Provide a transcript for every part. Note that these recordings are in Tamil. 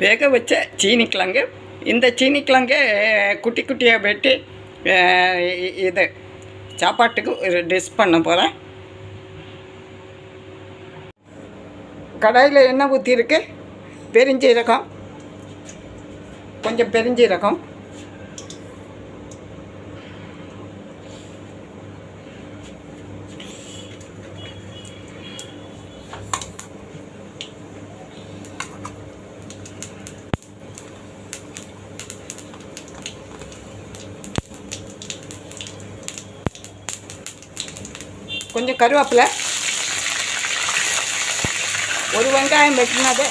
வேக வச்ச சீனிக்கிழங்கு. இந்த சீனிக்கிழங்கு குட்டி குட்டியாக வெட்டி இது சாப்பாட்டுக்கு ஒரு டிஷ் பண்ண போகிறேன். கடாயில் எண்ணெய் ஊற்றிருக்கு. பெருஞ்சீரகம், கொஞ்சம் பெருஞ்சீரகம், கொஞ்சம் கருவேப்பிலை, ஒரு வெங்காயம் வெட்டினது,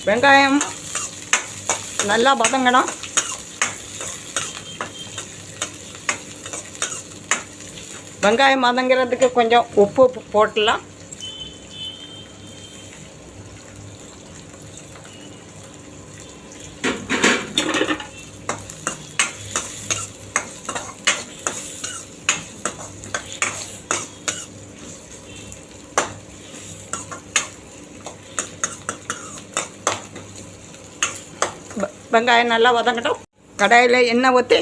வெங்காயம் நல்லா வதங்கணும். வெங்காயம் வதங்கிறதுக்கு கொஞ்சம் உப்பு போட்டுடலாம். வெங்காயம் நல்லா வதங்கட்டும். கடாயில் எண்ணெய் ஊற்றி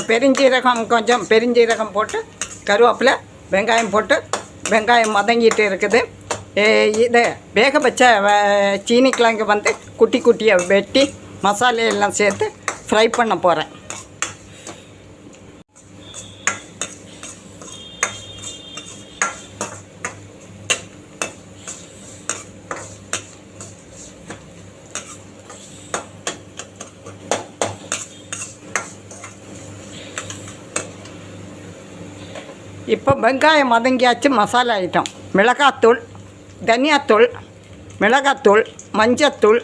பெருஞ்சீரகம் போட்டு கருவேப்பிலை வெங்காயம் போட்டு வெங்காயம் வதங்கிட்டு இருக்குது. இதை வேக வச்ச சீனிக்கிழங்கு குட்டி குட்டியாக வெட்டி மசாலையெல்லாம் சேர்த்து ஃப்ரை பண்ண போகிறேன். இப்போ வெங்காயம் வதங்கியாச்சு. மசாலா ஐட்டம் மிளகாத்தூள், தனியாத்தூள், மிளகாத்தூள், மஞ்சத்தூள்,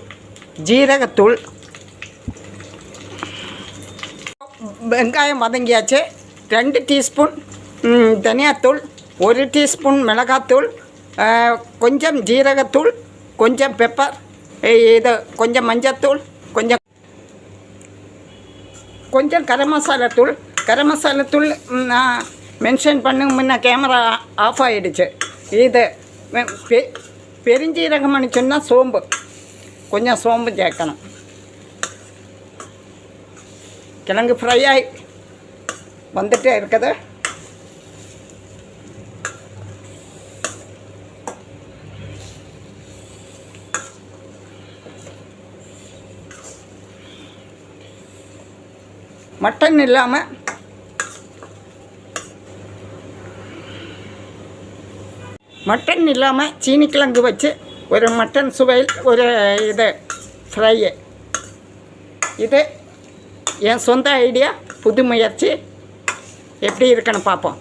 ஜீரகத்தூள். வெங்காயம் வதங்கியாச்சு. 2 டீஸ்பூன் தனியாத்தூள், 1 டீஸ்பூன் மிளகாத்தூள், கொஞ்சம் ஜீரகத்தூள், கொஞ்சம் பெப்பர், இது கொஞ்சம் மஞ்சத்தூள், கொஞ்சம் கரம் மசாலாத்தூள் மென்ஷன் பண்ணுங்க. முன்ன கேமரா ஆஃப் ஆகிடுச்சு. இது பெருஞ்சீரகம்னு சொன்னால் சோம்பு, கொஞ்சம் சோம்பு சேர்க்கணும். கிழங்கு ஃப்ரை ஆகி வந்துட்டே இருக்குது. மட்டன் இல்லாமல் சீனிக்கிழங்கு வச்சு ஒரு மட்டன் சுவையில் ஒரு இது ஃப்ரையு. இது என் சொந்த ஐடியா, புது முயற்சி. எப்படி இருக்குன்னு பார்ப்போம்.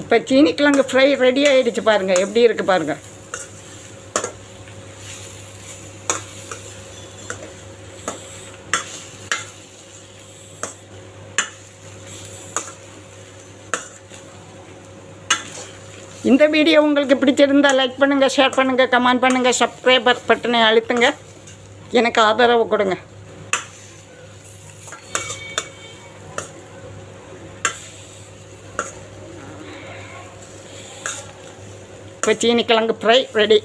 இப்போ சீனிக்கிழங்கு ஃப்ரை ரெடி ஆகிடுச்சு. பாருங்கள் எப்படி இருக்குது பாருங்கள். இந்த வீடியோ உங்களுக்கு பிடிச்சிருந்தால் லைக் பண்ணுங்கள், ஷேர் பண்ணுங்கள், கமெண்ட் பண்ணுங்கள், சப்ஸ்கிரைபர் பட்டனை அழுத்துங்க. எனக்கு ஆதரவு கொடுங்க. இப்போ சீனிக்கிழங்கு ஃப்ரை ரெடி.